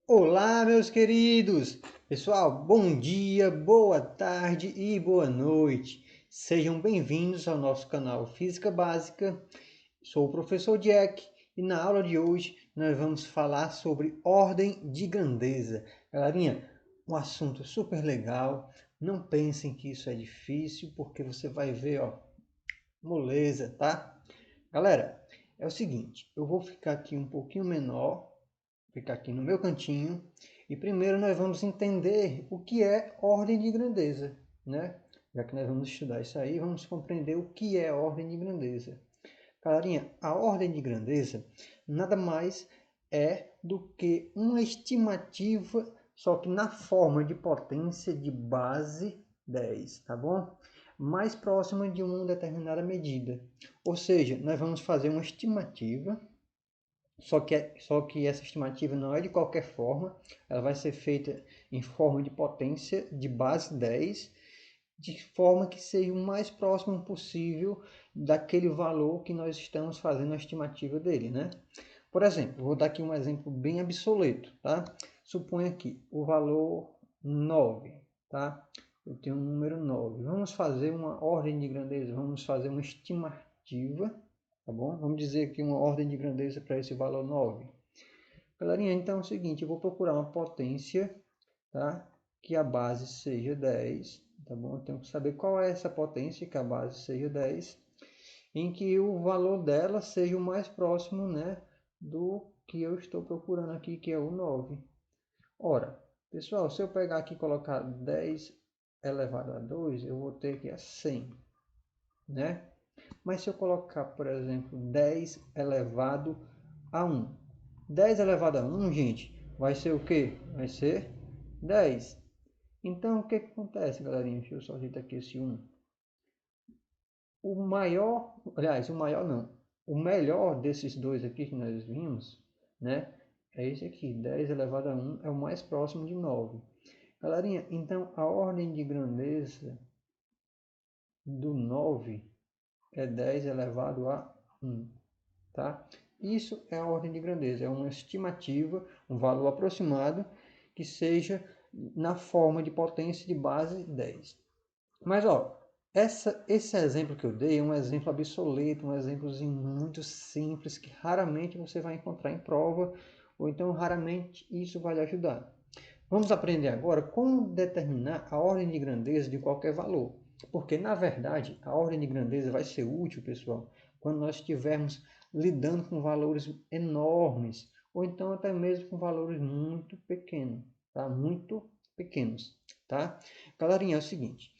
Olá, meus queridos! Pessoal, bom dia, boa tarde e boa noite. Sejam bem-vindos ao nosso canal Física Básica. Sou o professor Jack e na aula de hoje nós vamos falar sobre ordem de grandeza. Galerinha, um assunto super legal. Não pensem que isso é difícil, porque você vai ver, ó, moleza, tá? Galera, é o seguinte, eu vou ficar aqui um pouquinho menor, ficar aqui no meu cantinho, e primeiro nós vamos entender o que é ordem de grandeza, né? Já que nós vamos estudar isso aí, vamos compreender o que é ordem de grandeza. Galerinha, a ordem de grandeza nada mais é do que uma estimativa, só que na forma de potência de base 10, tá bom? Mais próxima de uma determinada medida. Ou seja, nós vamos fazer uma estimativa, só que essa estimativa não é de qualquer forma, ela vai ser feita em forma de potência de base 10, de forma que seja o mais próximo possível daquele valor que nós estamos fazendo a estimativa dele, né? Por exemplo, vou dar aqui um exemplo bem obsoleto, tá? Suponha aqui o valor 9, tá? Eu tenho um número 9. Vamos fazer uma ordem de grandeza, vamos fazer uma estimativa, tá bom? Vamos dizer aqui uma ordem de grandeza para esse valor 9. Galerinha, então é o seguinte, eu vou procurar uma potência, tá? Que a base seja 10, tá bom? Eu tenho que saber qual é essa potência, que a base seja 10, em que o valor dela seja o mais próximo, né, do que eu estou procurando aqui, que é o 9. Ora, pessoal, se eu pegar aqui e colocar 10 elevado a 2, eu vou ter que a 100, né? Mas se eu colocar, por exemplo, 10 elevado a 1. 10 elevado a 1, gente, vai ser o quê? Vai ser 10. Então, o que que acontece, galerinha? Deixa eu só ajeitar aqui esse 1. O maior, aliás, o maior não. O melhor desses dois aqui que nós vimos, né? É esse aqui, 10 elevado a 1 é o mais próximo de 9. Galerinha, então a ordem de grandeza do 9 é 10 elevado a 1, tá? Isso é a ordem de grandeza, é uma estimativa, um valor aproximado que seja na forma de potência de base 10. Mas, ó, esse exemplo que eu dei é um exemplo obsoleto, um exemplozinho muito simples que raramente você vai encontrar em prova, ou então raramente isso vai lhe ajudar. Vamos aprender agora como determinar a ordem de grandeza de qualquer valor. Porque, na verdade, a ordem de grandeza vai ser útil, pessoal, quando nós estivermos lidando com valores enormes, ou então até mesmo com valores muito pequenos, tá? Muito pequenos, tá? Galerinha, é o seguinte,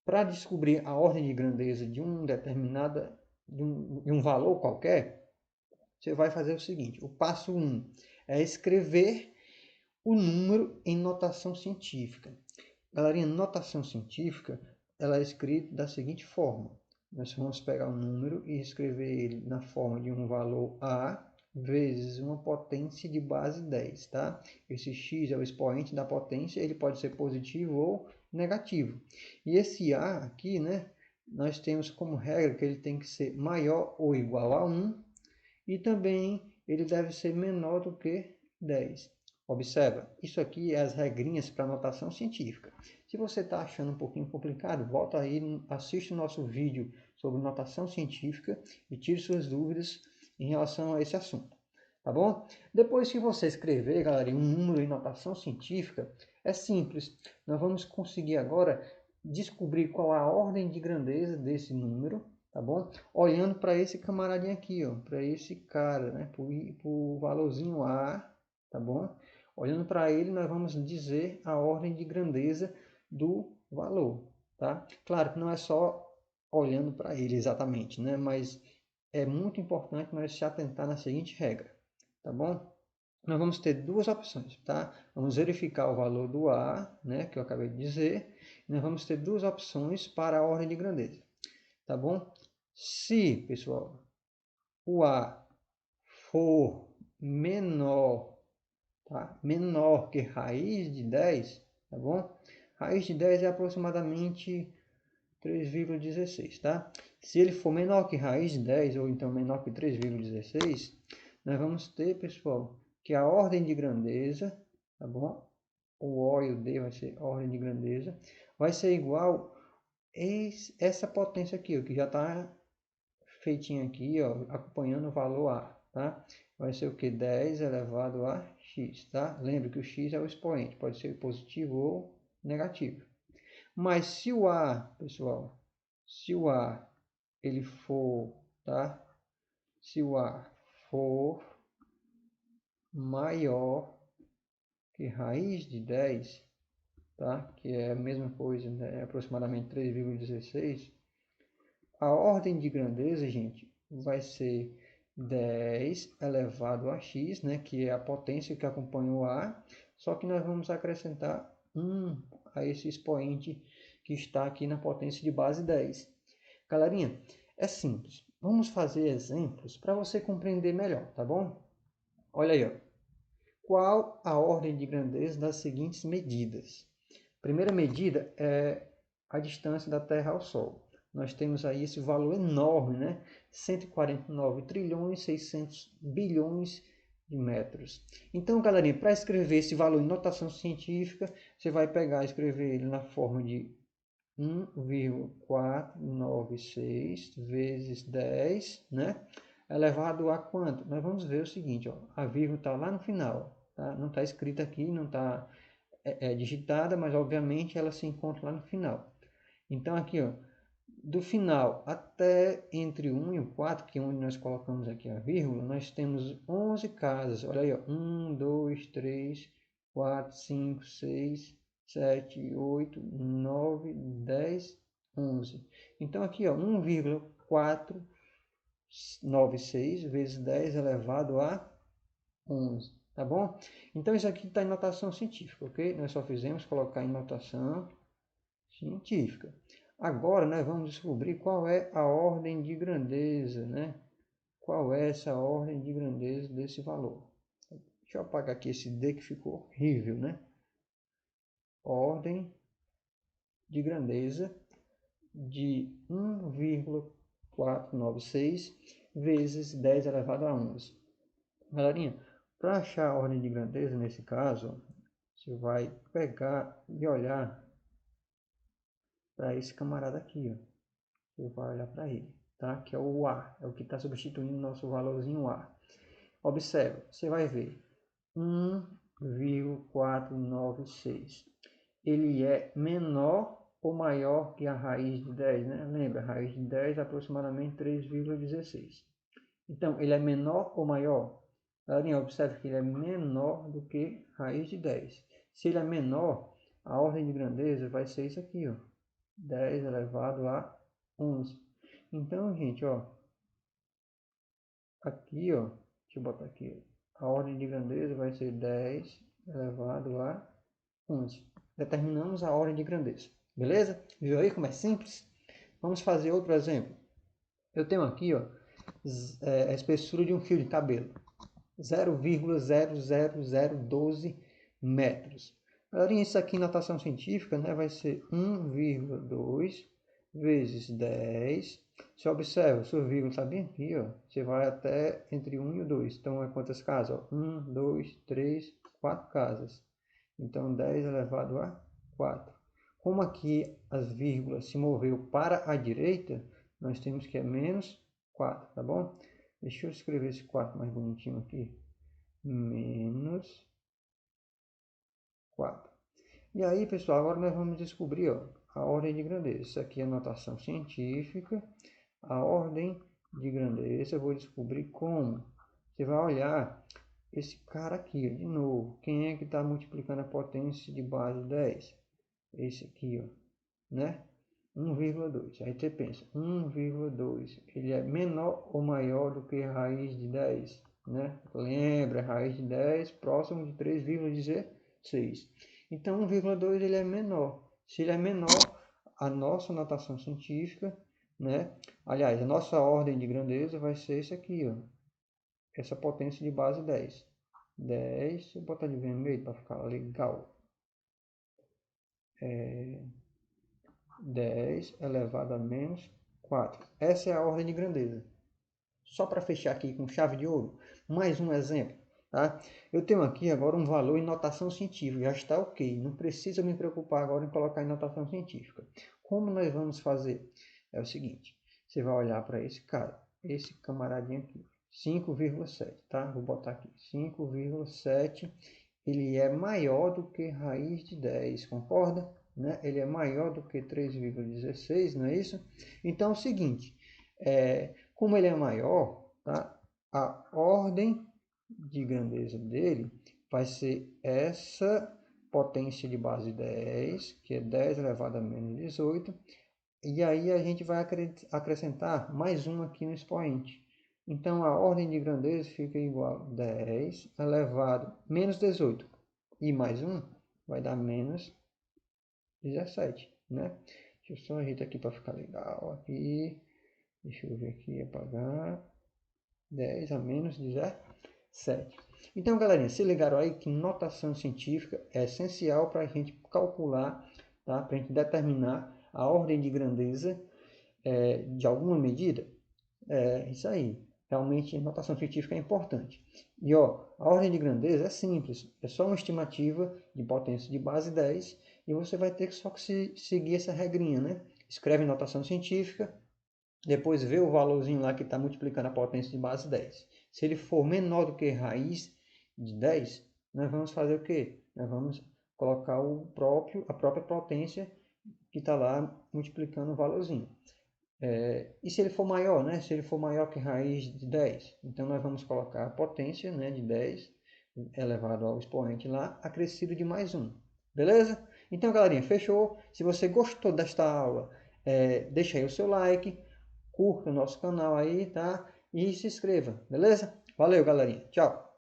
para descobrir a ordem de grandeza de um determinada, de um valor qualquer, você vai fazer o seguinte, o passo 1 é escrever o número em notação científica. Galerinha, notação científica, ela é escrita da seguinte forma. Nós vamos pegar um número e escrever ele na forma de um valor A vezes uma potência de base 10, tá? Esse x é o expoente da potência, ele pode ser positivo ou negativo. E esse A aqui, né, nós temos como regra que ele tem que ser maior ou igual a 1 e também ele deve ser menor do que 10. Observa, isso aqui é as regrinhas para notação científica. Se você está achando um pouquinho complicado, volta aí, assiste o nosso vídeo sobre notação científica e tire suas dúvidas em relação a esse assunto. Tá bom? Depois que você escrever, galera, um número em notação científica, é simples. Nós vamos conseguir agora descobrir qual a ordem de grandeza desse número, tá bom? Olhando para esse camaradinho aqui, ó, para esse cara, né? Para o valorzinho A, tá bom? Olhando para ele, nós vamos dizer a ordem de grandeza do valor, tá? Claro que não é só olhando para ele exatamente, né? Mas é muito importante nós se atentar na seguinte regra, tá bom? Nós vamos ter duas opções, tá? Vamos verificar o valor do A, né, que eu acabei de dizer. Nós vamos ter duas opções para a ordem de grandeza, tá bom? Se, pessoal, o A for menor, tá? Menor que raiz de 10, tá bom? Raiz de 10 é aproximadamente 3,16, tá? Se ele for menor que raiz de 10 ou então menor que 3,16, nós vamos ter, pessoal, que a ordem de grandeza tá bom? O O e o D vai ser ordem de grandeza. Vai ser igual essa potência aqui, ó, que já está feitinha aqui, ó, acompanhando o valor A, tá? Vai ser o que? 10 elevado a x, tá? Lembre que o x é o expoente, pode ser positivo ou negativo. Mas se o A, pessoal, se o A ele for, tá? Se o A for maior que raiz de 10, tá? Que é a mesma coisa, né? Aproximadamente 3,16. A ordem de grandeza, gente, vai ser 10 elevado a x, né? Que é a potência que acompanha o A. Só que nós vamos acrescentar 1 a esse expoente que está aqui na potência de base 10. Galerinha, é simples. Vamos fazer exemplos para você compreender melhor, tá bom? Olha aí, ó. Qual a ordem de grandeza das seguintes medidas? Primeira medida é a distância da Terra ao Sol. Nós temos aí esse valor enorme, né? 149 trilhões 600 bilhões de metros. Então, galerinha, para escrever esse valor em notação científica, você vai pegar e escrever ele na forma de 1,496 vezes 10, né? Elevado a quanto? Nós vamos ver o seguinte, ó, a vírgula está lá no final, tá? Não está escrita aqui, não está digitada, mas obviamente ela se encontra lá no final. Então aqui, ó, do final até entre o 1 e o 4, que é onde nós colocamos aqui a vírgula, nós temos 11 casas. Olha aí, ó, 1, 2, 3, 4, 5, 6, 7, 8, 9, 10, 11. Então aqui, ó, 1,496 vezes 10 elevado a 11, tá bom? Então isso aqui está em notação científica, ok? Nós só fizemos colocar em notação científica. Agora nós vamos descobrir qual é a ordem de grandeza, né? Qual é essa ordem de grandeza desse valor? Deixa eu apagar aqui esse D que ficou horrível, né? Ordem de grandeza de 1,496 vezes 10 elevado a 11. Galerinha, para achar a ordem de grandeza nesse caso, você vai pegar e olhar para esse camarada aqui, ó. Você vai olhar para ele, tá? Que é o A, é o que está substituindo o nosso valorzinho A. Observe, você vai ver 1,496. Ele é menor ou maior que a raiz de 10, né? Lembra, a raiz de 10 é aproximadamente 3,16. Então, ele é menor ou maior? Galerinha, observe que ele é menor do que raiz de 10. Se ele é menor, a ordem de grandeza vai ser isso aqui, ó. 10 elevado a 11. Então, gente, ó, aqui, ó, deixa eu botar aqui, a ordem de grandeza vai ser 10 elevado a 11. Determinamos a ordem de grandeza, beleza? Viu aí como é simples? Vamos fazer outro exemplo. Eu tenho aqui, ó, a espessura de um fio de cabelo, 0,00012 metros. Galerinha, isso aqui em notação científica, né, vai ser 1,2 vezes 10. Você observa, o seu vírgula está bem aqui, ó. Você vai até entre 1 e o 2. Então, é quantas casas? 1, 2, 3, 4 casas. Então, 10 elevado a 4. Como aqui as vírgulas se moveu para a direita, nós temos que é menos 4, tá bom? Deixa eu escrever esse 4 mais bonitinho aqui. Menos 4. E aí, pessoal, agora nós vamos descobrir, ó, a ordem de grandeza. Isso aqui é notação científica. A ordem de grandeza eu vou descobrir como. Você vai olhar esse cara aqui, ó, de novo. Quem é que está multiplicando a potência de base 10? Esse aqui, ó, né? 1,2. Aí você pensa, 1,2, ele é menor ou maior do que a raiz de 10? Né? Lembra, a raiz de 10 próximo de 3,16. Então, 1,2 ele é menor. Se ele é menor, a nossa notação científica, né? Aliás, a nossa ordem de grandeza vai ser esse aqui, ó. Essa potência de base 10. 10, vou botar de vermelho para ficar legal. 10 elevado a menos 4. Essa é a ordem de grandeza. Só para fechar aqui com chave de ouro, mais um exemplo. tá? Eu tenho aqui agora um valor em notação científica, já está ok. Não precisa me preocupar agora em colocar em notação científica. Como nós vamos fazer? É o seguinte, você vai olhar para esse cara, esse camaradinho aqui, 5,7, tá? Vou botar aqui, 5,7, ele é maior do que raiz de 10, concorda? Né? Ele é maior do que 3,16, não é isso? Então é o seguinte, como ele é maior, tá? A ordem de grandeza dele vai ser essa potência de base 10, que é 10 elevado a menos 18, e aí a gente vai acrescentar mais um aqui no expoente. Então a ordem de grandeza fica igual a 10 elevado a menos 18, e mais um vai dar menos 17, né? Deixa eu só ajeitar aqui para ficar legal aqui. Deixa eu ver aqui, apagar. 10 a menos 17. Então, galerinha, se ligaram aí que notação científica é essencial para a gente calcular, tá? Para a gente determinar a ordem de grandeza de alguma medida. É isso aí. Realmente, notação científica é importante. E ó, a ordem de grandeza é simples. É só uma estimativa de potência de base 10 e você vai ter só que seguir essa regrinha, né? Escreve notação científica, depois vê o valorzinho lá que está multiplicando a potência de base 10. Se ele for menor do que raiz de 10, nós vamos fazer o quê? Nós vamos colocar a própria potência que está lá multiplicando o valorzinho. E se ele for maior, né? Se ele for maior que raiz de 10, então nós vamos colocar a potência, né, de 10 elevado ao expoente lá, acrescido de mais 1. Beleza? Então, galerinha, fechou? Se você gostou desta aula, deixa aí o seu like, curta o nosso canal aí, tá? E se inscreva, beleza? Valeu, galerinha. Tchau.